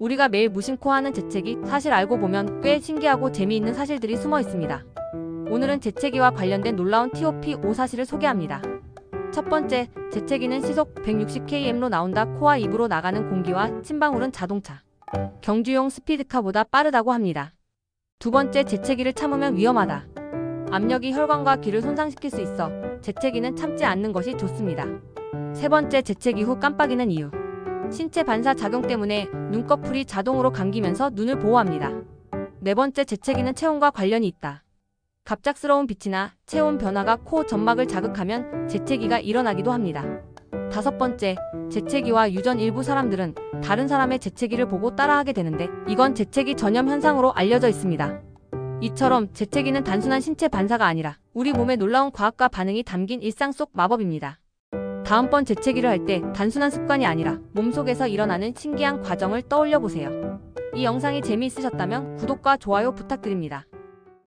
우리가 매일 무심코 하는 재채기, 사실 알고 보면 꽤 신기하고 재미있는 사실들이 숨어 있습니다. 오늘은 재채기와 관련된 놀라운 TOP5 사실을 소개합니다. 첫 번째, 재채기는 시속 160km로 나온다. 코와 입으로 나가는 공기와 침방울은 자동차, 경주용 스피드카보다 빠르다고 합니다. 두 번째, 재채기를 참으면 위험하다. 압력이 혈관과 귀를 손상시킬 수 있어 재채기는 참지 않는 것이 좋습니다. 세 번째, 재채기 후 깜빡이는 이유. 신체 반사 작용 때문에 눈꺼풀이 자동으로 감기면서 눈을 보호합니다. 네 번째, 재채기는 체온과 관련이 있다. 갑작스러운 빛이나 체온 변화가 코 점막을 자극하면 재채기가 일어나기도 합니다. 다섯 번째, 재채기와 유전. 일부 사람들은 다른 사람의 재채기를 보고 따라하게 되는데 이건 재채기 전염 현상으로 알려져 있습니다. 이처럼 재채기는 단순한 신체 반사가 아니라 우리 몸의 놀라운 과학과 반응이 담긴 일상 속 마법입니다. 다음번 재채기를 할 때 단순한 습관이 아니라 몸속에서 일어나는 신기한 과정을 떠올려 보세요. 이 영상이 재미있으셨다면 구독과 좋아요 부탁드립니다.